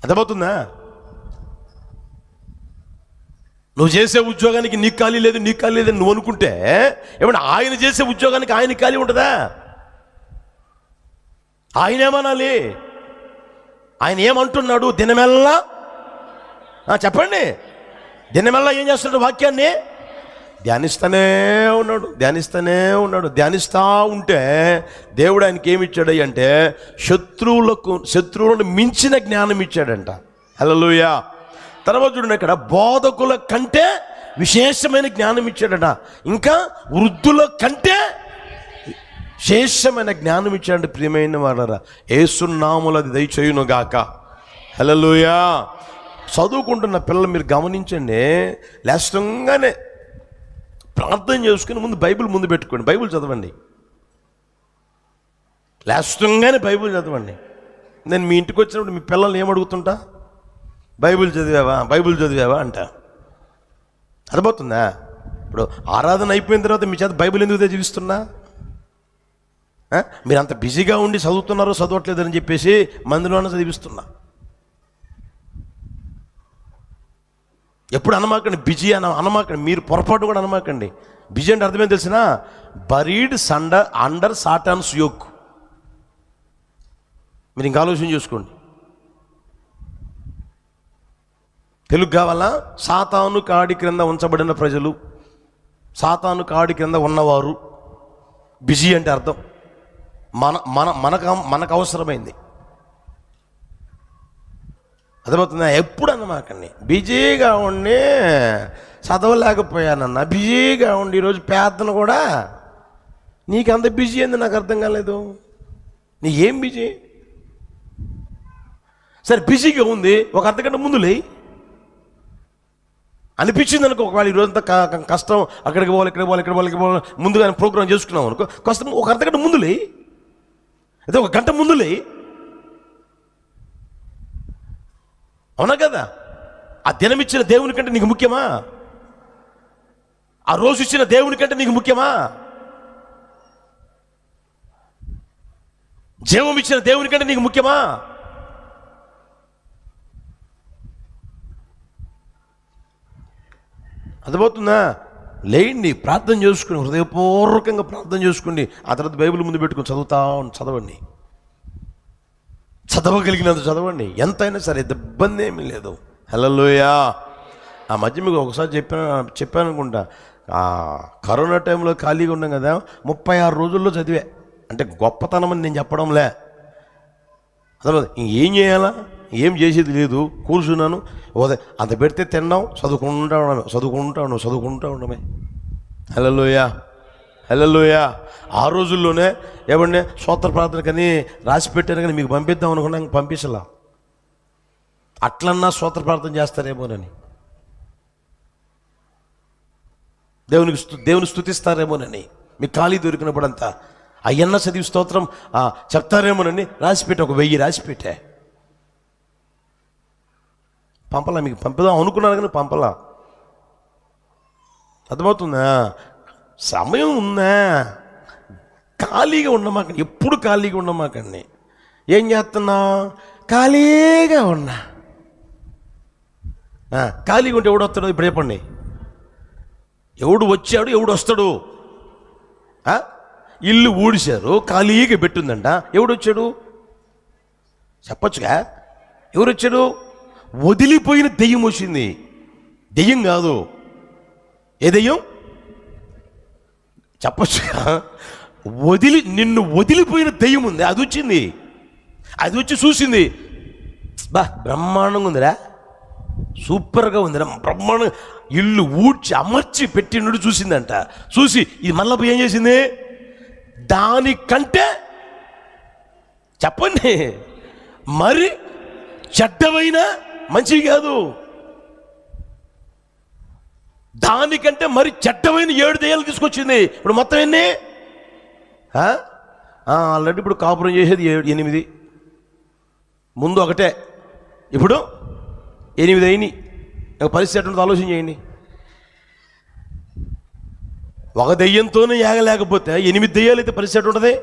అర్థమవుతుందా? నువ్వు చేసే ఉద్యోగానికి నీకు ఖాళీ లేదు, నీకు ఖాళీ లేదని నువ్వు అనుకుంటే ఏమన్నా ఆయన చేసే ఉద్యోగానికి ఆయనకి ఖాళీ ఉంటుందా? ఆయన ఏమనాలి? ఆయన ఏమంటున్నాడు? దినమెల్లా చెప్పండి, దినమెల్లా ఏం చేస్తున్నాడు? వాక్యాన్ని ధ్యానిస్తూనే ఉన్నాడు. ధ్యానిస్తూ ఉంటే దేవుడు ఆయనకి ఏమి ఇచ్చాడు అంటే శత్రువులను మించిన జ్ఞానం ఇచ్చాడంట. హల్లెలూయా. తర్వాత చూడండి, ఇక్కడ బోధకుల కంటే విశేషమైన జ్ఞానం ఇచ్చాడట. ఇంకా వృద్ధుల కంటే విశేషమైన జ్ఞానం ఇచ్చాడు. ప్రియమైన వారరా, యేసు నామములో అది దయచేయును గాక. హల్లెలూయా. చదువుకుంటున్న పిల్లలు మీరు గమనించండి, లేష్టంగానే ప్రార్థన చేసుకుని ముందు బైబిల్ ముందు పెట్టుకోండి, బైబిల్ చదవండి. లేష్టంగానే బైబిల్ చదవండి. నేను మీ ఇంటికి వచ్చినప్పుడు మీ పిల్లల్ని ఏమడుగుతుంటా? బైబిల్ చదివావా అంట. అర్థమవుతుందా? ఇప్పుడు ఆరాధన అయిపోయిన తర్వాత మీ చేత బైబిల్ ఎందుకు చదివిస్తున్నా? మీరు అంత బిజీగా ఉండి చదువుతున్నారో చదవట్లేదని చెప్పేసి మందిలోనే చదివిస్తున్నా. ఎప్పుడు అనమాకండి బిజీ అనమాకండి, మీరు పొరపాటు కూడా అనమాకండి. బిజీ అంటే అర్థమేం తెలిసిన? Buried under Satan's yoke. మీరు ఇంకా ఆలోచన చేసుకోండి. తెలుగు కావాలా? సాతాను కాడి క్రింద ఉంచబడిన ప్రజలు, సాతాను కాడి క్రింద ఉన్నవారు. బిజీ అంటే అర్థం మనకు అవసరమైంది. అర్థమవుతుందా? ఎప్పుడు అన్నమాకండి బిజీగా ఉండి చదవలేకపోయానన్నా, బిజీగా ఉండి ఈరోజు పేదను కూడా నీకంత బిజీ ఏంది నాకు అర్థం కాలేదు. నీకేం బిజీ? సరే బిజీగా ఉంది, ఒక అర్ధగంట ముందు లేయి అనిపించింది అనుకో. ఒకవేళ ఈరోజంతా కష్టం, అక్కడికి పోవాలి, ఇక్కడికి పోవాలి ముందుగా ప్రోగ్రామ్ చేసుకున్నాం అనుకో, కష్టం ఒక అర్ధగంట ముందు లేయి, అదే ఒక గంట ముందు లేయి. అవునా కదా? ఆ దినం ఇచ్చిన దేవుని కంటే నీకు ముఖ్యమా? ఆ రోజు ఇచ్చిన దేవుని కంటే నీకు ముఖ్యమా? జీవం ఇచ్చిన దేవుని కంటే నీకు ముఖ్యమా? అర్థమవుతుందా? లేండి, ప్రార్థన చేసుకుని, హృదయపూర్వకంగా ప్రార్థన చేసుకోండి. ఆ తర్వాత బైబిల్ ముందు పెట్టుకుని చదవండి. చదవగలిగినంత చదవండి, ఎంతైనా సరే, ఇబ్బంది ఏమీ లేదు. హల్లెలూయా. ఆ మధ్య మీకు ఒకసారి చెప్పాను అనుకుంటా, కరోనా టైంలో ఖాళీగా ఉన్నాం కదా, 36 రోజుల్లో చదివా. అంటే గొప్పతనం అని నేను చెప్పడంలే, అసలు ఇంకేం చేయాలా, ఏం చేసేది లేదు, కూర్చున్నాను. అంత పెడితే తిన్నాం, చదువుకుంటా ఉండమే. హల్లెలూయా. ఆ రోజుల్లోనే ఏమంటే స్తోత్ర ప్రార్థన కానీ రాసి పెట్టాను, కానీ మీకు పంపిద్దాం అనుకున్నా, పంపించలా. అట్లన్నా స్తోత్ర ప్రార్థన చేస్తారేమోనని, దేవుని స్తుతిస్తారేమోనని, మీకు ఖాళీ దొరికినప్పుడు అంతా అయ్యన్న చదివి స్తోత్రం చెప్తారేమోనని రాసిపెట్టి, ఒక 1000 రాసిపెట్టా. పంపలా, మీకు పంపుదాం అనుకున్నాను కానీ పంపలా. అర్థమవుతుందా? సమయం ఉందా? ఖాళీగా ఉండమాకండి, ఎప్పుడు ఖాళీగా ఉండమాకండి. ఏం చేస్తున్నా? ఖాళీగా ఉన్నా. ఖాళీగా ఉంటే ఎవడు వస్తాడు? ఇప్పుడు చెప్పండి, ఎవడు వచ్చాడు, ఎవడు వస్తాడు? ఇల్లు ఊడిశారు, ఖాళీగా పెట్టుందంట, ఎవడు వచ్చాడు? చెప్పొచ్చుగా. ఎవరు వచ్చాడు? వదిలిపోయిన దెయ్యం వచ్చింది. దెయ్యం కాదు, ఏ దెయ్యం చెప్పొచ్చుగా. నిన్ను వదిలిపోయిన దెయ్యం ఉంది, అది వచ్చింది. అది వచ్చి చూసింది, బ్రహ్మాండంగా ఉందిరా, సూపర్గా ఉందిరా, బ్రహ్మాండంగా ఇల్లు ఊడ్చి అమర్చి పెట్టినట్టు చూసిందంట. చూసి ఇది మళ్ళీ ఏం చేసింది? దానికంటే చెప్పండి, మరి చెడ్డమైన మంచివి కాదు, దానికంటే మరి చెడ్డమైన 7 దెయ్యాలు తీసుకొచ్చింది. ఇప్పుడు మొత్తం ఎన్ని? ఆల్రెడీ ఇప్పుడు కాపురం చేసేది 8. ముందు ఒకటే, ఇప్పుడు 8 అయినాయి. పరిస్థితి ఎటువంటి ఆలోచన చేయండి. ఒక దెయ్యంతోనే ఏగలేకపోతే 8 దెయ్యాలు అయితే పరిస్థితి ఉంటుంది.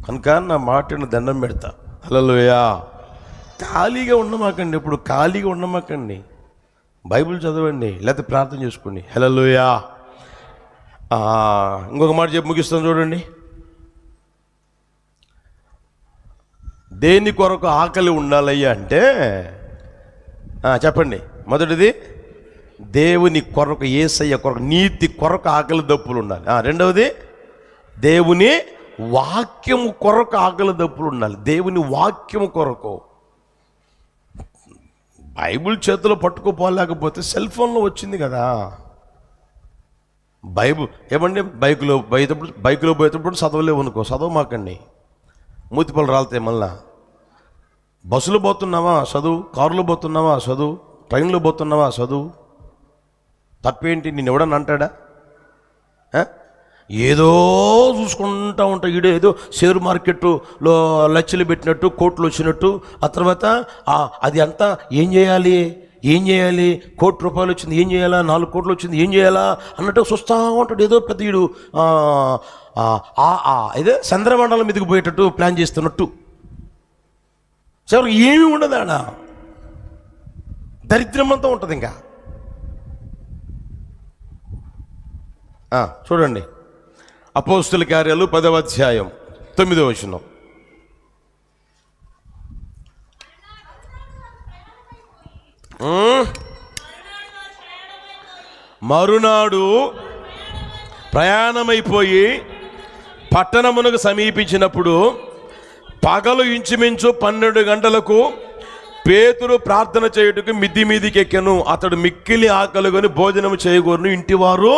కనుక నా మాటను దండం పెడతా. హల్లెలూయా. ఖాళీగా ఉండమాకండి, ఇప్పుడు ఖాళీగా ఉండమాకండి. బైబిల్ చదవండి, లేకపోతే ప్రార్థన చేసుకోండి. హల్లెలూయా. ఇంకొక మాట చెప్పి ముగిస్తాను చూడండి. దేని కొరకు ఆకలి ఉండాలయ్యా అంటే చెప్పండి. మొదటిది దేవుని కొరకు, యేసయ్య కొరకు, నీతి కొరకు ఆకలి దప్పులు ఉండాలి. రెండవది దేవుని వాక్యము కొరకు ఆకలి దప్పులు ఉండాలి. దేవుని వాక్యము కొరకు. బైబిల్ చేతిలో పట్టుకోపోలేకపోతే సెల్ ఫోన్లో వచ్చింది కదా బైబిల్. ఏమండి, బైక్లో పోయేటప్పుడు చదవలేవు అనుకో, చదవమాకండి, మూతిపళ్ళు రాలుతాయి. మళ్ళా బస్సులో పోతున్నావా చదువు, కారులో పోతున్నావా చదువు, ట్రైన్లో పోతున్నావా చదువు. తప్పేంటి? నేను ఎవడన్నా అంటాడా? ఏదో చూసుకుంటూ ఉంటా. ఏదో షేర్ మార్కెట్లో లచ్చలు పెట్టినట్టు, కోట్లు వచ్చినట్టు, ఆ తర్వాత అది అంతా ఏం చేయాలి, ₹1,00,00,000 వచ్చింది ఏం చేయాలా, 4 కోట్లు వచ్చింది ఏం చేయాలా అన్నట్టు చూస్తూ ఉంటాడు. ఏదో పెద్ద ఈడు ఇదే చంద్రమండలం మీదకి పోయేటట్టు ప్లాన్ చేస్తున్నట్టు. చివరికి ఏమీ ఉండదు ఆడ, దరిద్రమంతా ఉంటుంది. ఇంకా చూడండి, అపోస్తుల కార్యాలు 10వ అధ్యాయం 9వ వచనం. మరునాడు ప్రయాణమైపోయి పట్టణమునకు సమీపించినప్పుడు పగలు ఇంచుమించు 12 గంటలకు పేతురు ప్రార్థన చేయుటకు మిద్ది మీదికి ఎక్కెను. అతడు మిక్కిలి ఆకలిగొని భోజనము చేయగోరును, ఇంటివారు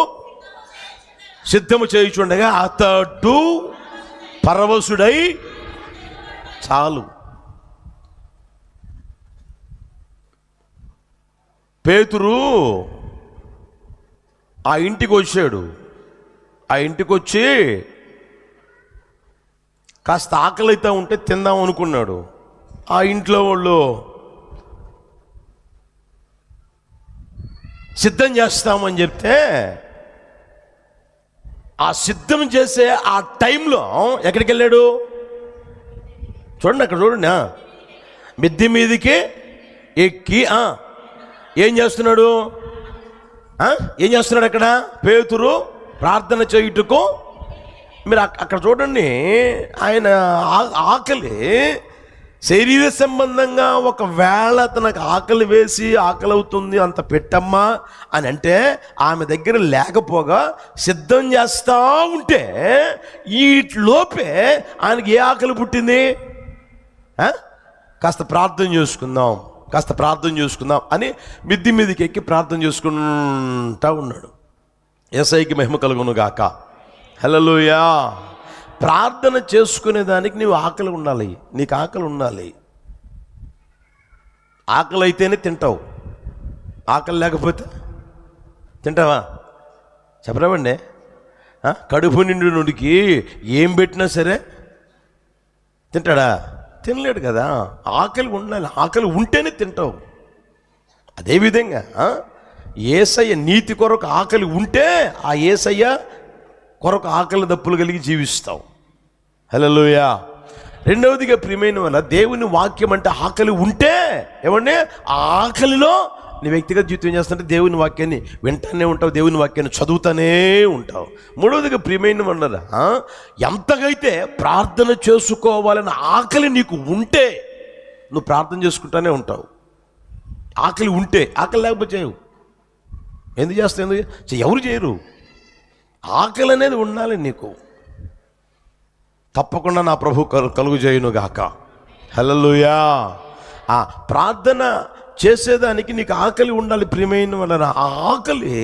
సిద్ధము చేయుచుండగా అతడు పరవశుడై, చాలు, పేతురు ఆ ఇంటికి వచ్చాడు. ఆ ఇంటికి వచ్చి కాస్త ఆకలి అయితే ఉంటే తిందాం అనుకున్నాడు. ఆ ఇంట్లో వాళ్ళు సిద్ధం చేస్తామని చెప్తే ఆ సిద్ధం చేసే ఆ టైంలో ఎక్కడికి వెళ్ళాడు చూడండి, అక్కడ చూడండి. మిద్ది మీదికి ఎక్కి ఏం చేస్తున్నాడు అక్కడ? పేతురు ప్రార్థన చేయుటకు. మీరు అక్కడ చూడండి, ఆయన ఆకలి శరీర సంబంధంగా ఒకవేళ తనకు ఆకలి వేసి ఆకలి అవుతుంది అంత పెట్టమ్మా అని అంటే ఆమె దగ్గర లేకపోగా సిద్ధం చేస్తూ ఉంటే ఈ లోపే ఆయనకి ఏ ఆకలి పుట్టింది? కాస్త ప్రార్థన చేసుకుందాం అని మిద్ది మీదకి ఎక్కి ప్రార్థన చేసుకుంటా ఉన్నాడు. యేసయ్యకి మహిమ కలుగును గాక. హల్లెలూయా. ప్రార్థన చేసుకునేదానికి నీవు ఆకలి ఉండాలి, నీకు ఆకలి ఉండాలి. ఆకలి అయితేనే తింటావు, ఆకలి లేకపోతే తింటావా? చెప్పరావండి. కడుపు నిండు నుడికి ఏం పెట్టినా సరే తింటాడా? తినలేడు కదా. ఆకలి ఉండాలి, ఆకలి ఉంటేనే తింటావు. అదేవిధంగా యేసయ్య నీతి కొరకు ఆకలి ఉంటే ఆ యేసయ్య కొరకు ఆకలి దప్పులు కలిగి జీవిస్తావు. హల్లెలూయా. రెండవదిగా ప్రియమైన వల్ల దేవుని వాక్యం అంటే ఆకలి ఉంటే ఏమంటే ఆ ఆకలిలో నీ వ్యక్తిగత జీవితం ఏం చేస్తుంటే దేవుని వాక్యాన్ని వింటానే ఉంటావు, దేవుని వాక్యాన్ని చదువుతానే ఉంటావు. మూడవదిగా ప్రియమైన వల్ల ఎంతగైతే ప్రార్థన చేసుకోవాలని ఆకలి నీకు ఉంటే నువ్వు ప్రార్థన చేసుకుంటానే ఉంటావు. ఆకలి ఉంటే, ఆకలి లేకపోతే చేయవు. ఎందుకు చేస్తావు? ఎవరు చేయరు. ఆకలి అనేది ఉండాలి నీకు. తప్పకుండా నా ప్రభు కలుగు చేయును గాక. హల్లెలూయా. ప్రార్థన చేసేదానికి నీకు ఆకలి ఉండాలి ప్రియమైన వలన. ఆ ఆకలి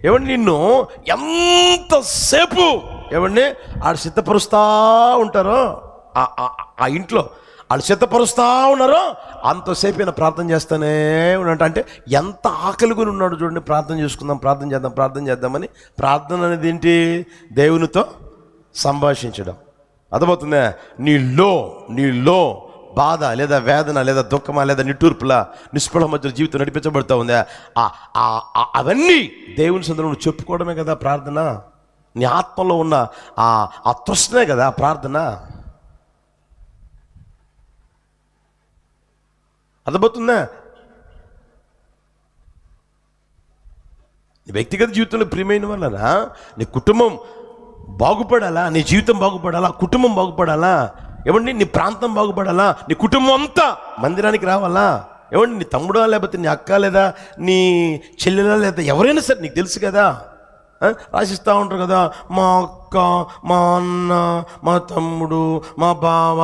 ఏమండి నిన్ను ఎంతసేపు ఆడు సిద్ధపరుస్తూ ఉంటారో, ఆ ఇంట్లో వాళ్ళు సిద్ధపరుస్తూ ఉన్నారో అంతసేపు ఆయన ప్రార్థన చేస్తానే ఉన్నట్టు. అంటే ఎంత ఆకలి కొని ఉన్నాడు చూడండి. ప్రార్థన చేద్దామని. ప్రార్థన అనేది ఏంటి? దేవునితో సంభాషించడం. అర్థమవుతుందా? నీలో బాధ లేదా వేదన లేదా దుఃఖమా లేదా నిట్టూర్పుల నిష్ఫల మధ్య జీవితం నడిపించబడుతూ ఉందా? అవన్నీ దేవుని సందర్భంలో చెప్పుకోవడమే కదా ప్రార్థన. నీ ఆత్మలో ఉన్న ఆ తృష్ణే కదా ప్రార్థన. అర్థమవుతుందా? నీ వ్యక్తిగత జీవితంలో ప్రియమైన వలన నీ కుటుంబం బాగుపడాలా, నీ జీవితం బాగుపడాలా, కుటుంబం బాగుపడాలా, ఏమండి నీ ప్రాంతం బాగుపడాలా, నీ కుటుంబం అంతా మందిరానికి రావాలా, ఏమండి నీ తమ్ముడా లేకపోతే నీ అక్క లేదా నీ చెల్లెలా లేదా ఎవరైనా సరే నీకు తెలుసు కదా, రాసిస్తూ ఉంటారు కదా, మా అక్క, మా అన్న, మా తమ్ముడు, మా బావ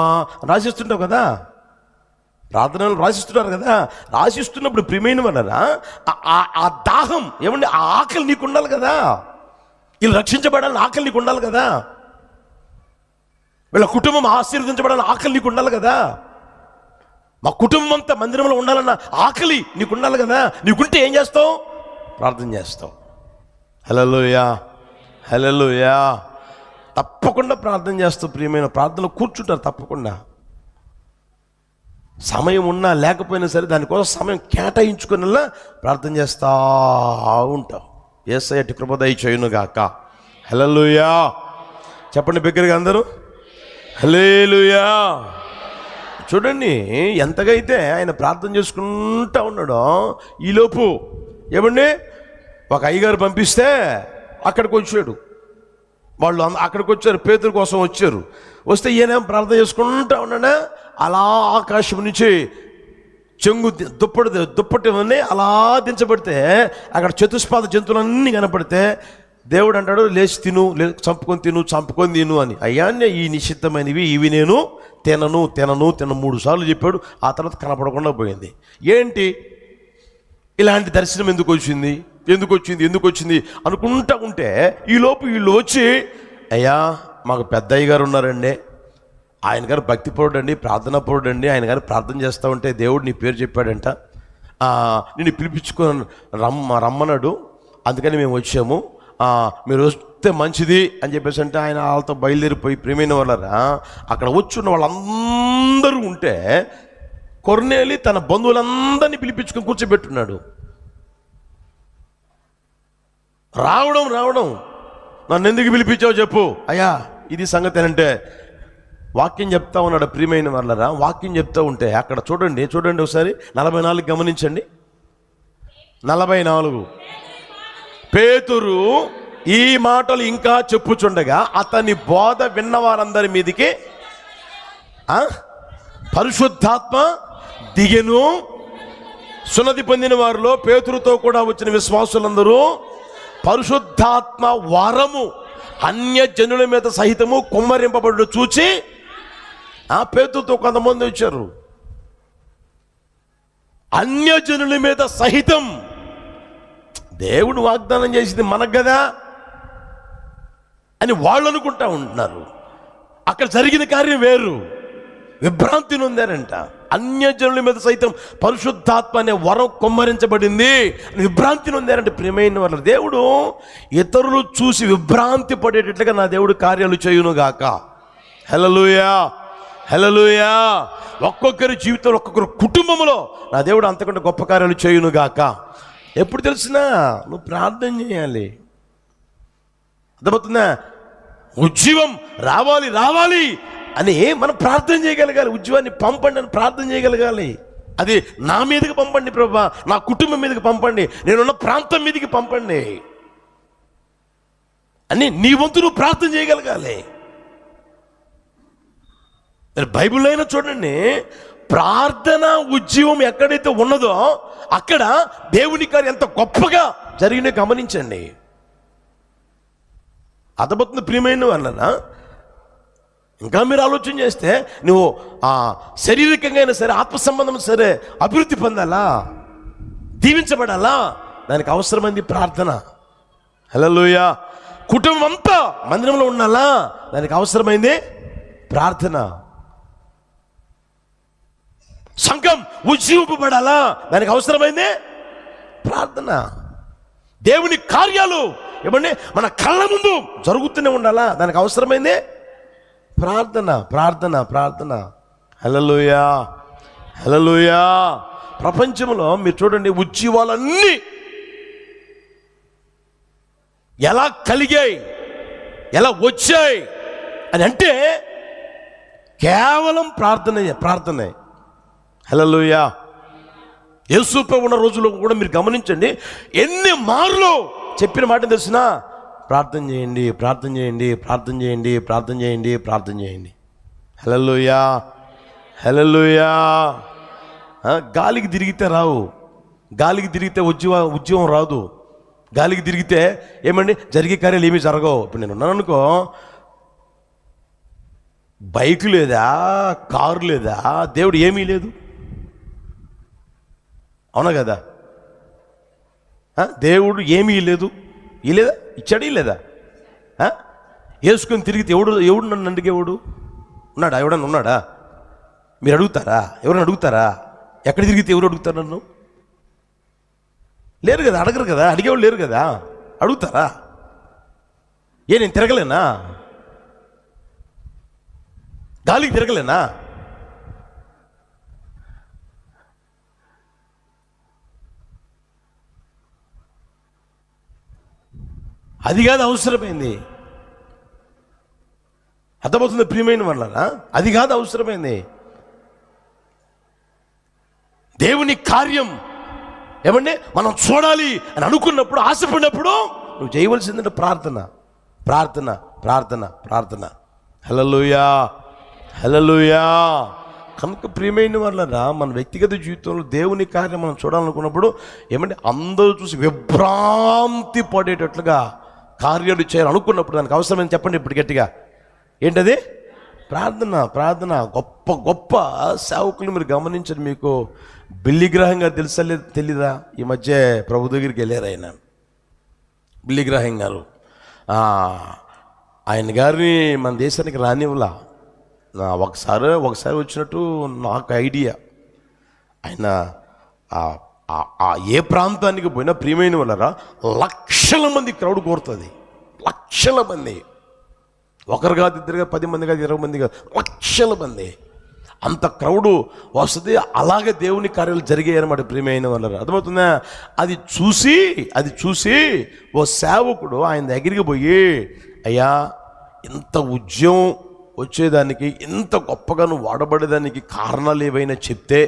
రాసిస్తుంటావు కదా, ప్రార్థనలు రాసిస్తున్నారు కదా. రాసిస్తున్నప్పుడు ప్రియమైన వలన ఆ దాహం, ఏమండి ఆ ఆకలి నీకు ఉండాలి కదా, వీళ్ళు రక్షించబడాలని ఆకలి నీకు ఉండాలి కదా, వీళ్ళ కుటుంబం ఆశీర్వదించబడాలని ఆకలి నీకు ఉండాలి కదా, మా కుటుంబం అంతా మందిరంలో ఉండాలన్న ఆకలి నీకు ఉండాలి కదా. నీకుంటే ఏం చేస్తావు? ప్రార్థన చేస్తావు. హల్లెలూయా, హల్లెలూయా. తప్పకుండా ప్రార్థన చేస్తావు. ప్రియమైన ప్రార్థనలో కూర్చుంటారు తప్పకుండా. సమయం ఉన్నా లేకపోయినా సరే దానికోసం సమయం కేటాయించుకునేలా ప్రార్థన చేస్తూ ఉంటావు. యేసయ్య అట్టి కృప దయచేయునుగాక. హల్లెలూయా. చెప్పండి బిగ్గరగా అందరూ హల్లెలూయా. చూడండి ఎంతగా అయితే ఆయన ప్రార్థన చేసుకుంటూ ఉన్నాడో, ఈలోపు ఏమండి ఒక అయ్యగారు పంపిస్తే అక్కడికి వచ్చాడు. వాళ్ళు అక్కడికి వచ్చారు, పేతురు కోసం వచ్చారు. వస్తే ఈయన ప్రార్థన చేసుకుంటూ ఉన్నాడా, అలా ఆకాశం నుంచి చెంగు దుప్పటి అలా దించబడితే అక్కడ చతుష్పాద జంతువులన్నీ కనపడితే దేవుడు అంటాడు, లేచి తిను, చంపుకొని తిను అని. అయ్యా ఈ నిషిద్ధమైనవి ఇవి నేను తినను 3 సార్లు చెప్పాడు. ఆ తర్వాత కనపడకుండా పోయింది. ఏంటి ఇలాంటి దర్శనం ఎందుకు వచ్చింది అనుకుంటా ఉంటే ఈలోపు వీళ్ళు వచ్చి, అయ్యా మాకు పెద్దయ్య గారు ఉన్నారండి, ఆయన గారు భక్తిపరుడు అండి, ప్రార్థనా పరుడు అండి, ఆయన గారు ప్రార్థన చేస్తూ ఉంటే దేవుడు నీ పేరు చెప్పాడంట, నిన్ను పిలిపించుకొని రమ్మన్నాడు, అందుకని మేము వచ్చాము, మీరు వస్తే మంచిది అని చెప్పేసి అంటే ఆయన వాళ్ళతో బయలుదేరిపోయి ప్రియమైన వాళ్ళరా అక్కడ వచ్చున్న వాళ్ళందరూ ఉంటే కొర్నేలి తన బంధువులందరినీ పిలిపించుకొని కూర్చోబెట్టున్నాడు. రావడం నన్ను ఎందుకు పిలిపించావు చెప్పు. అయ్యా ఇది సంగతి అంటే వాక్యం చెప్తా ఉన్నాడు. ప్రియమైన వాళ్ళరా వాక్యం చెప్తా ఉంటే అక్కడ చూడండి ఒకసారి 44 గమనించండి. 44 పేతురు ఈ మాటలు ఇంకా చెప్పుచుండగా అతని బోధ విన్న వారందరి మీదికి పరిశుద్ధాత్మ దిగెను. సున్నతి పొందిన వారిలో పేతురుతో కూడా వచ్చిన విశ్వాసులందరూ పరిశుద్ధాత్మ వరము అన్యజనుల మీద సహితము కుమ్మరింపబడు చూచి పేతురుతో కొంతమంది వచ్చారు. అన్యజనుల మీద సహితం దేవుడు వాగ్దానం చేసింది మనకు కదా అని వాళ్ళు అనుకుంటా ఉంటున్నారు. అక్కడ జరిగిన కార్యం వేరు, విభ్రాంతి నొందారంట. అన్యజనుల మీద సైతం పరిశుద్ధాత్మ అనే వరం కుమ్మరించబడింది అని విభ్రాంతి నొందారంటే. ప్రియమైన వాళ్ళు దేవుడు ఇతరులు చూసి విభ్రాంతి పడేటట్లుగా నా దేవుడు కార్యాలు చేయునుగాక. హల్లెలూయా, హల్లెలూయా. ఒక్కొక్కరి జీవితంలో ఒక్కొక్కరు కుటుంబంలో నా దేవుడు అంతకంటే గొప్ప కార్యాలు చేయునుగాక. ఎప్పుడు తెలిసినా నువ్వు ప్రార్థన చేయాలి. అర్థమవుతుందా? ఉజ్జీవం రావాలి అని మనం ప్రార్థన చేయగలగాలి. ఉజ్జీవాన్ని పంపండి అని ప్రార్థన చేయగలగాలి. అది నా మీదకి పంపండి ప్రభా, నా కుటుంబం మీదకి పంపండి, నేనున్న ప్రాంతం మీదకి పంపండి అని నీ వంతు నువ్వు ప్రార్థన చేయగలగాలి. బైబిల్లో అయినా చూడండి, ప్రార్థన ఉజ్జీవం ఎక్కడైతే ఉన్నదో అక్కడ దేవుని కార్యం ఎంత గొప్పగా జరిగిన గమనించండి. అర్థమవుతుంది ప్రియమైన వాళ్ళనా? ఇంకా మీరు ఆలోచన చేస్తే నువ్వు శారీరకంగా అయినా సరే ఆత్మ సంబంధం సరే అభివృద్ధి పొందాలా, దీవించబడాలా, దానికి అవసరమైంది ప్రార్థన. హల్లెలూయా. కుటుంబం అంతా మందిరంలో ఉండాలా, దానికి అవసరమైంది ప్రార్థన. సంఘం ఉజ్జీవింపబడాలా, దానికి అవసరమైంది ప్రార్థన. దేవుని కార్యాలు ఏమండి మన కళ్ళ ముందు జరుగుతూనే ఉండాలా, దానికి అవసరమైంది ప్రార్థన. హల్లెలూయా, హల్లెలూయా. ప్రపంచంలో మీరు చూడండి ఉజ్జీవాలన్నీ ఎలా కలిగాయి, ఎలా వచ్చాయి అని అంటే కేవలం ప్రార్థనే. హల్లెలూయా. యేసు ప్రభు ఉన్న రోజుల్లో కూడా మీరు గమనించండి, ఎన్ని మార్లు చెప్పిన మాట తెలిసిన, ప్రార్థన చేయండి, ప్రార్థన చేయండి, ప్రార్థన చేయండి, ప్రార్థన చేయండి, ప్రార్థన చేయండి. హల్లెలూయా, హల్లెలూయా. గాలికి తిరిగితే రావు, గాలికి తిరిగితే ఉద్యమం రాదు, గాలికి తిరిగితే ఏమండి జరిగే కార్యాలు ఏమీ జరగవు. ఇప్పుడు నేను ఉన్నాను అనుకో, బైక్ లేదా, కారు లేదా, దేవుడు ఏమీ లేదు, అవునా కదా? దేవుడు ఏమీ లేదు, ఇలేదా, ఇచ్చాడు లేదా? వేసుకొని తిరిగితే ఎవడు నన్ను అడిగేవాడు ఉన్నాడా? ఎవడన్నా ఉన్నాడా? మీరు అడుగుతారా? ఎవరైనా అడుగుతారా? ఎక్కడ తిరిగితే ఎవరు అడుగుతారు నన్ను? లేరు కదా, అడగరు కదా, అడిగేవాళ్ళు లేరు కదా, అడుగుతారా? నేను తిరగలేనా? గాలికి తిరగలేనా? అది కాదు అవసరమైంది. అర్థమవుతుంది ప్రియమైన వాళ్ళనా? అది కాదు అవసరమైంది. దేవుని కార్యం ఏమంటే మనం చూడాలి అని అనుకున్నప్పుడు, ఆశపడినప్పుడు నువ్వు చేయవలసిందంటే ప్రార్థన, ప్రార్థన, ప్రార్థన, ప్రార్థన. హల్లెలూయా, హల్లెలూయా. కనుక ప్రియమైన వాళ్ళరా, మన వ్యక్తిగత జీవితంలో దేవుని కార్యం మనం చూడాలనుకున్నప్పుడు ఏమంటే అందరూ చూసి విభ్రాంతి పడేటట్లుగా కార్యాలు చేయాలనుకున్నప్పుడు దానికి అవసరమని చెప్పండి ఇప్పుడు గట్టిగా. ఏంటది? ప్రార్థన, ప్రార్థన. గొప్ప గొప్ప సేవకులు మీరు గమనించండి. మీకు బిల్లి గ్రహం గారు తెలుసా తెలీదా? ఈ మధ్య ప్రభు దగ్గరికి వెళ్ళారు ఆయన, బిల్లి గ్రహం గారు. ఆయన గారిని మన దేశానికి రానివ్వలా. ఒకసారి వచ్చినట్టు నాకు ఐడియా. ఆయన ఏ ప్రాంతానికి పోయినా ప్రియమైన వాళ్ళరా, లక్షల మంది క్రౌడ్ కోరుతుంది, లక్షల మంది. ఒకరు కాదు, ఇద్దరు కాదు, 10 మంది కాదు, 20 మంది కాదు, లక్షల మంది. అంత క్రౌడు వస్తుంది. అలాగే దేవుని కార్యాలు జరిగాయి అన్నమాట ప్రియమైన వాళ్ళరా. అర్థమవుతుందా? అది చూసి ఓ సేవకుడు ఆయన దగ్గరికి పోయి, అయ్యా, ఇంత ఉద్యమం వచ్చేదానికి, ఇంత గొప్పగా నువ్వు వాడబడేదానికి కారణాలు ఏవైనా చెప్తే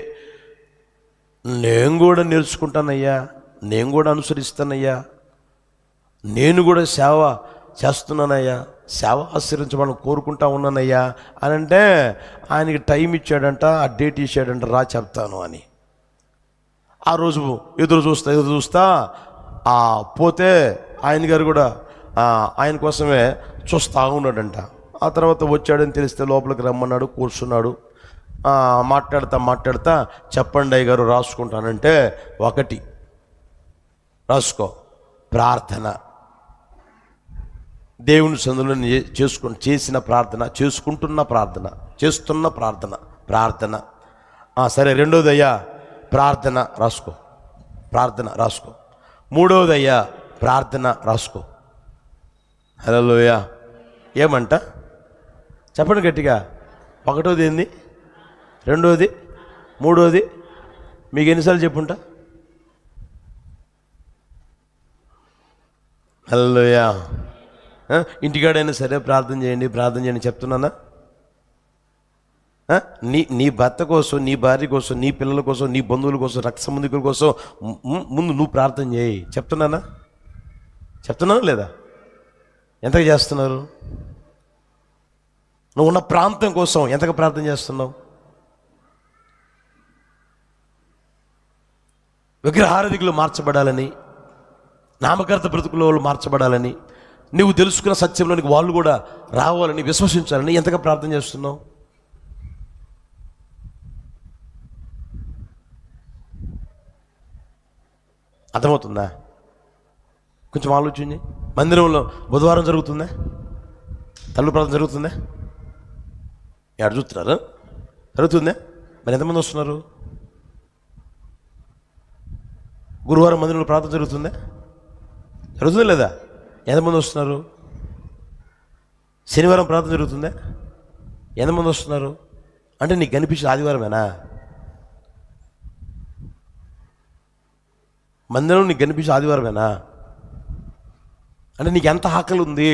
నేను కూడా నేర్చుకుంటానయ్యా, నేను కూడా అనుసరిస్తానయ్యా, నేను కూడా సేవ చేస్తున్నానయ్యా, సేవ ఆశ్రయించమని కోరుకుంటా ఉన్నానయ్యా అని అంటే, ఆయనకి టైం ఇచ్చాడంట, ఆ డేట్ ఇచ్చాడంట, రా చెప్తాను అని. ఆ రోజు ఎదురు చూస్తా పోతే ఆయన గారు కూడా ఆయన కోసమే చూస్తూ ఉన్నాడంట. ఆ తర్వాత వచ్చాడని తెలిస్తే లోపలికి రమ్మన్నాడు, కూర్చున్నాడు. మాట్లాడతా చెప్పండి అయ్య గారు రాసుకుంటానంటే, ఒకటి రాసుకో, ప్రార్థన. దేవుని సన్నిధిలో చేస్తున్న ప్రార్థన. సరే, రెండోదయ్యా ప్రార్థన రాసుకో, ప్రార్థన రాసుకో. మూడోదయ్యా ప్రార్థన రాసుకో. హల్లెలూయా. ఏమంట చెప్పండి గట్టిగా. ఒకటోది ఏంది, రెండోది, మూడోది, మీకు ఎన్నిసార్లు చెప్పుంటా? హల్లెలూయా. ఇంటికాడైనా సరే ప్రార్థన చేయండి చెప్తున్నానా? నీ భర్త కోసం, నీ భార్య కోసం, నీ పిల్లల కోసం, నీ బంధువుల కోసం, రక్త సంబంధికుల కోసం ముందు నువ్వు ప్రార్థన చేయి. చెప్తున్నానా లేదా? ఎంతగా చేస్తున్నారు? నువ్వు ఉన్న ప్రాంతం కోసం ఎంతగా ప్రార్థన చేస్తున్నావు? విగ్రహారాధికులు మార్చబడాలని, నామకర్త బ్రతుకులో వాళ్ళు మార్చబడాలని, నువ్వు తెలుసుకున్న సత్యంలోనికి వాళ్ళు కూడా రావాలని, విశ్వసించాలని ఎంతగా ప్రార్థన చేస్తున్నావు? అర్థమవుతుందా? కొంచెం ఆలోచించి. మందిరంలో బుధవారం జరుగుతుందా? తల్లు ప్రార్థన జరుగుతుందా? ఎక్కడ చూస్తున్నారు? జరుగుతుందా? మరి ఎంతమంది వస్తున్నారు? గురువారం మందిరంలో ప్రార్థన జరుగుతుందా? జరుగుతుందా లేదా? ఎంతమంది వస్తున్నారు? శనివారం ప్రార్థన జరుగుతుందా? ఎంతమంది వస్తున్నారు? అంటే నీకు కనిపించే ఆదివారమేనా? మందిరం నీకు కనిపించే ఆదివారమేనా? అంటే నీకు ఎంత ఆకలి ఉంది?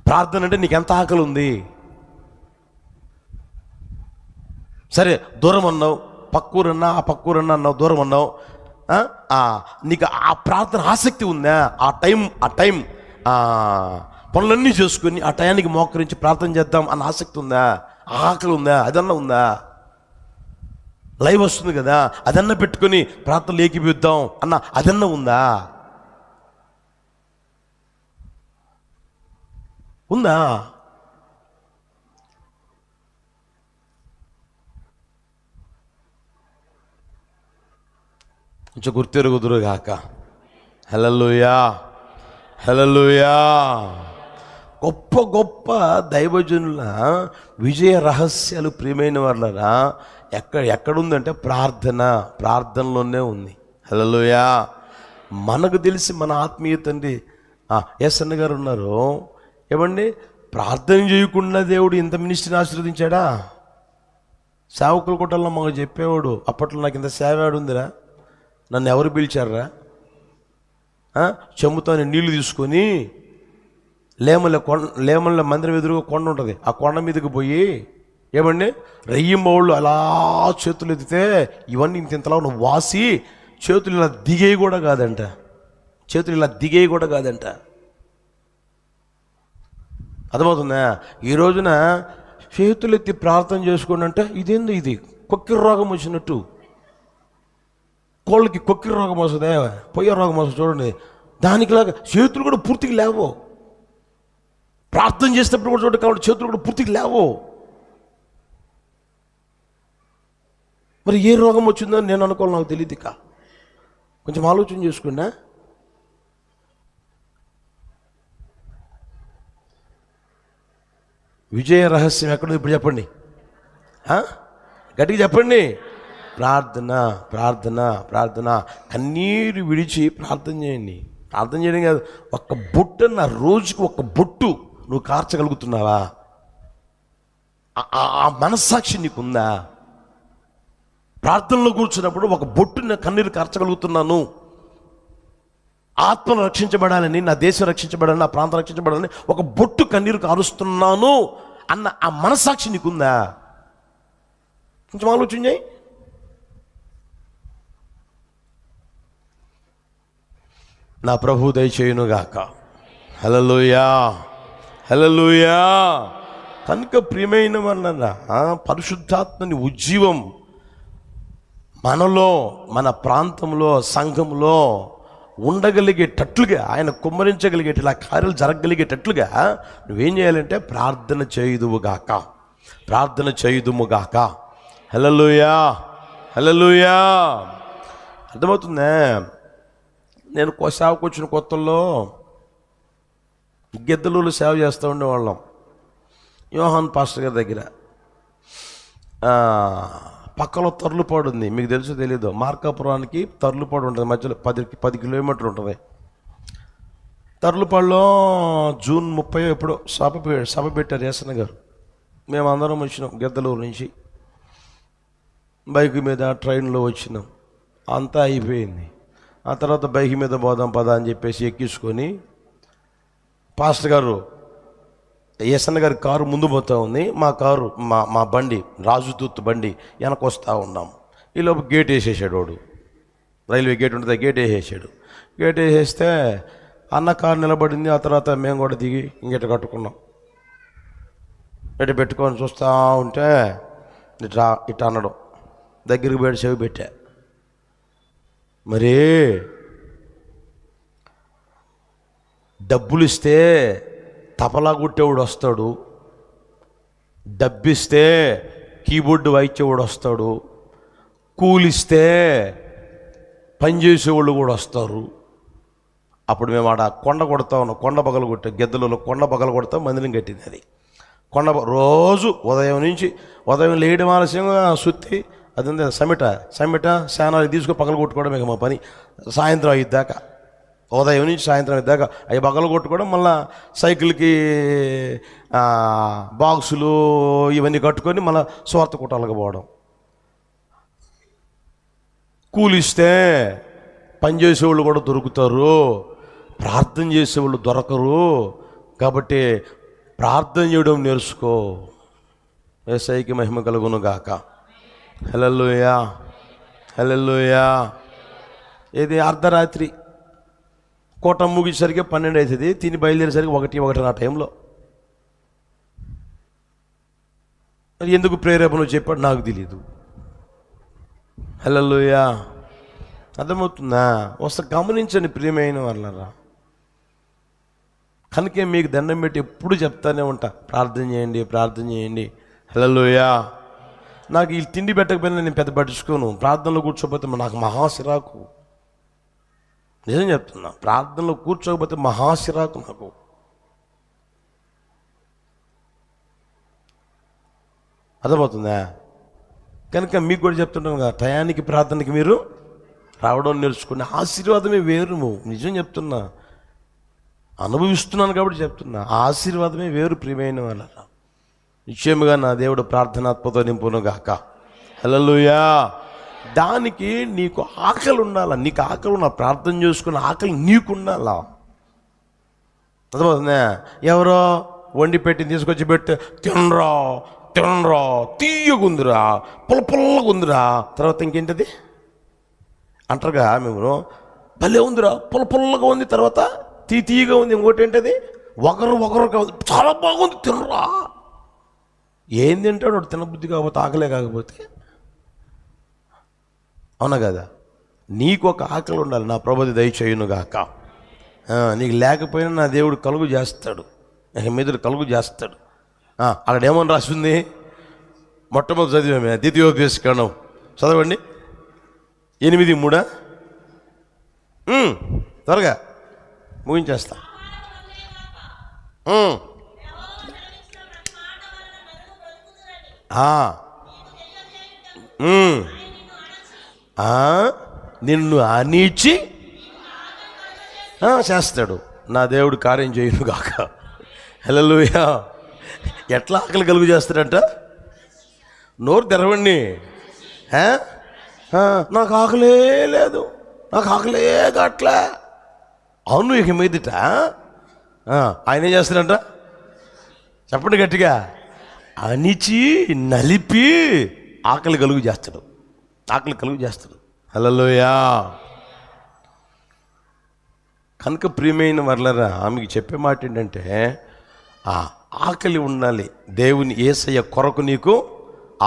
ప్రార్థన అంటే నీకు ఎంత ఆకలి ఉంది? సరే దూరం అన్నావు, పక్కూరన్నా ఆ పక్కూరన్నా అన్నావు, దూరం అన్నావు. నీకు ఆ ప్రార్థన ఆసక్తి ఉందా? ఆ టైం పనులన్నీ చేసుకుని ఆ టయానికి మోకరించి ప్రార్థన చేద్దాం అన్న ఆసక్తి ఉందా? ఆకలి ఉందా? అదన్నా ఉందా? లైవ్ వస్తుంది కదా, అదన్నా పెట్టుకొని ప్రార్థనలు ఏకీపిద్దాం అన్న అదన్నా ఉందా? ఉందా? కొంచెం గుర్తెరుగుదురుగాక. హల్లెలూయా, హల్లెలూయా. గొప్ప గొప్ప దైవజనుల విజయ రహస్యాలు ప్రియమైన వాళ్ళరా ఎక్కడుందంటే ప్రార్థనలోనే ఉంది. హల్లెలూయా. మనకు తెలిసి మన ఆత్మీయ తండ్రి ఎస్ఎన్ గారు ఉన్నారు. ఏమండి, ప్రార్థన చేయకుండా దేవుడు ఇంత మినిస్ట్రీని ఆశీర్వదించాడా? సేవకుల కొట్టల్లో మాకు చెప్పేవాడు, అప్పట్లో నాకు ఇంత సేవాడు ఉందిరా, నన్ను ఎవరు పిలిచారా? చెమ్ముతో నీళ్లు తీసుకొని లేమల మందిరం ఎదురుగా కొండ ఉంటుంది, ఆ కొండ మీదకి పోయి ఏమండి రెయ్యింబౌళ్ళు అలా చేతులు ఎత్తితే ఇవన్నీ ఇంతలా నువ్వు వాసి చేతులు ఇలా దిగేవి కూడా కాదంట. అర్థమవుతుందా? ఈ రోజున చేతులు ఎత్తి ప్రార్థన చేసుకోండి అంటే ఇదేందో, ఇది కొక్కిర రోగం వచ్చినట్టు. కోళ్ళకి కొక్కిర రోగం వస్తుంది, పొయ్య రోగం వస్తుంది చూడండి, దానికిలాగా చేతులు కూడా పూర్తిగా లేవు. ప్రార్థన చేసేటప్పుడు కూడా చూడండి, కాబట్టి చేతులు కూడా పూర్తిగా లేవు. మరి ఏ రోగం వచ్చిందని నేను అనుకోవాలి, నాకు తెలియదు. ఇక కొంచెం ఆలోచన చేసుకున్నా. విజయ రహస్యం ఎక్కడో ఇప్పుడు చెప్పండి, గట్టిగా చెప్పండి. ప్రార్థన. కన్నీరు విడిచి ప్రార్థన చేయండి. ప్రార్థన చేయడం కాదు, ఒక్క బొట్టు, నా రోజుకి ఒక్క బొట్టు నువ్వు కార్చగలుగుతున్నావా? ఆ మనస్సాక్షి నీకుందా? ప్రార్థనలో కూర్చున్నప్పుడు ఒక బొట్టు నా కన్నీరు కార్చగలుగుతున్నాను, ఆత్మను రక్షించబడాలని, నా దేశం రక్షించబడాలని, నా ప్రాంతం రక్షించబడాలని ఒక బొట్టు కన్నీరు కారుస్తున్నాను అన్న ఆ మనస్సాక్షి నీకుందా? కొంచెం ఆలోచన చేయి. నా ప్రభు దయచేయునుగాక. హల్లెలూయా, హల్లెలూయా. కనుక ప్రియమైన వాళ్ళ పరిశుద్ధాత్మని ఉజ్జీవం మనలో, మన ప్రాంతంలో, సంఘంలో ఉండగలిగేటట్లుగా, ఆయన కుమ్మరించగలిగేట కార్యాలు జరగగలిగేటట్లుగా నువ్వేం చేయాలంటే ప్రార్థన చేయుదుముగాక. హల్లెలూయా, హల్లెలూయా. అర్థమవుతుందా? నేను సేవకు వచ్చిన కొత్తల్లో గిద్దలూరు సేవ చేస్తూ ఉండేవాళ్ళం, యోహాన్ పాస్టర్ గారి దగ్గర. పక్కలో తర్లుపాడు ఉంది, మీకు తెలుసో తెలీదు. మార్కాపురానికి తర్లుపాడు ఉంటుంది, మధ్యలో 10 కిలోమీటర్లు ఉంటుంది. తర్లుపాడులో జూన్ 30 ఎప్పుడో సభ పెట్టారు ఎస్ఎన్ గారు. మేమందరం వచ్చినాం గిద్దలూరు నుంచి, బైక్ మీద ట్రైన్లో వచ్చినాం. అంతా అయిపోయింది. ఆ తర్వాత బైక్ మీద పోదాం పదా అని చెప్పేసి ఎక్కించుకొని, పాస్టర్ గారు ఎస్ఎన్ గారి కారు ముందు పోతూ ఉంది, మా కారు మా బండి రాజుతూత్ బండి వెనక వస్తూ ఉన్నాం. ఈలోపు గేట్ వేసేసాడు వాడు, రైల్వే గేట్ ఉంటుంది, గేట్ వేసేస్తే అన్న కారు నిలబడింది. ఆ తర్వాత మేము కూడా దిగి ఇంకెట కట్టుకున్నాం. ఇటు పెట్టుకొని చూస్తూ ఉంటే ఇట్లా అనడం, దగ్గరికి పోయి చెవి పెట్టా. మరి డబ్బులు ఇస్తే తపలా కొట్టేవాడు వస్తాడు, డబ్బిస్తే కీబోర్డు వాయించేవాడు వస్తాడు, కూలిస్తే పనిచేసేవాళ్ళు కూడా వస్తారు. అప్పుడు మేము ఆడ కొండ కొడతా ఉన్నాం, కొండ పగలు కొట్టాం, గిద్దలలో కొండ పగలు కొడతాం, మందిరం కట్టింది అది. రోజు ఉదయం లేయడం ఆలస్యంగా సుత్తి అది సమిట శానాలు తీసుకొని పగలు కొట్టుకోవడం ఇక మా పని. సాయంత్రం అయ్యిద్దాకా, ఉదయం నుంచి సాయంత్రం అయ్యేదాకా అవి పగలు కొట్టుకోవడం, మళ్ళీ సైకిల్కి బాక్సులు ఇవన్నీ కట్టుకొని మళ్ళీ స్వార్థ కుటాలకు పోవడం. కూలిస్తే పనిచేసేవాళ్ళు కూడా దొరుకుతారు, ప్రార్థన చేసేవాళ్ళు దొరకరు. కాబట్టి ప్రార్థన చేయడం నేర్చుకో. యేసయ్యకి మహిమ కలుగును గాక. హల్లెలూయా, హల్లెలూయా. ఇది అర్ధరాత్రి కోట ముగిసరికి 12 అవుతుంది, తిని బయలుదేరేసరికి 1 ఆ టైంలో. మరి ఎందుకు ప్రేరేపణ చెప్పాడు నాకు తెలియదు. హల్లెలూయా, అర్థమవుతుందా? ఒకసారి గమనించండి ప్రియమైన వాళ్ళరా. కనుక మీకు దండం పెట్టి ఎప్పుడు చెప్తానే ఉంటా, ప్రార్థన చేయండి, ప్రార్థన చేయండి. హల్లెలూయా. నాకు ఈ తిండి పెట్టకపోయినా నేను పెద్ద పట్టించుకోను. ప్రార్థనలో కూర్చోకపోతే నాకు మహాసిరాకు. నిజం చెప్తున్నా, ప్రార్థనలో కూర్చోకపోతే మహాసిరాకు నాకు. అర్థమవుతుందా? కనుక మీకు కూడా చెప్తుంటాం కదా, టయానికి ప్రార్థనకి మీరు రావడం నేర్చుకుని ఆశీర్వాదమే వేరు. నిజం చెప్తున్నా, అనుభవిస్తున్నాను కాబట్టి చెప్తున్నా, ఆశీర్వాదమే వేరు ప్రియమైన వాళ్ళ. నిశ్చయముగా నా దేవుడు ప్రార్థనాత్మతో నింపును గాక. హల్లెలూయా. దానికి నీకు ఆకలి ఉండాలా. నీకు ఆకలి ఉన్నా ప్రార్థన చేసుకున్న ఆకలి నీకు ఉండాలా. అర్థమవుతుందా? ఎవరో వండి పెట్టి తీసుకొచ్చి పెట్టి తినరా తినరా, తీయగుందిరా, పుల్లగుందిరా, తర్వాత ఇంకేంటిది అంటారుగా మేము, భలే ఉందిరా, పుల్లగా ఉంది, తర్వాత తీయగా ఉంది, ఇంకోటి ఏంటది ఒకరుగా ఉంది, చాలా బాగుంది తినరా. ఏం తింటాడు వాడు? తినబుద్ధి కాకపోతే, ఆకలే కాకపోతే. అవునా కదా? నీకు ఒక ఆకలి ఉండాలి. నా ప్రభుది దయచేయును గాక. నీకు లేకపోయినా నా దేవుడు కలుగు చేస్తాడు, మీద కలుగు చేస్తాడు. అక్కడ ఏమని రాసింది? మొట్టమొదటి చదివామే, ద్వితీయోపదేశకాండం చదవండి 8:3. త్వరగా ముగించేస్తా. నిన్ను అణిచి చేస్తాడు. నా దేవుడు కార్యం చేయును గాక. హల్లెలూయా. ఎట్లా ఆకలి కలుగు చేస్తాడంట? నోరు తెరవండి. నాకు ఆకలే లేదు, నాకు ఆకలే కాట్లే. అవును, ఇక మీదట ఆయన ఏం చేస్తాడంట? చెప్పండి గట్టిగా. అణిచి నలిపి ఆకలి కలుగు చేస్తాడు, ఆకలి కలుగు చేస్తాడు. హల్లెలూయా. కనుక ప్రియమైన వర్లరా, ఆమెకి చెప్పే మాట ఏంటంటే, ఆకలి ఉండాలి. దేవుని యేసయ్య కొరకు నీకు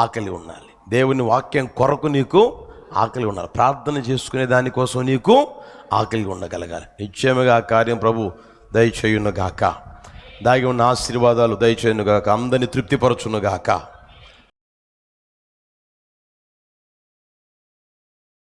ఆకలి ఉండాలి. దేవుని వాక్యం కొరకు నీకు ఆకలి ఉండాలి. ప్రార్థన చేసుకునే దానికోసం నీకు ఆకలి ఉండగలగాలి. నిశ్చయముగా ఆ కార్యం ప్రభు దయచేయును గాక. దాగి ఉన్న ఆశీర్వాదాలు దయచేయును గాక. అందరినీ తృప్తిపరచును గాక.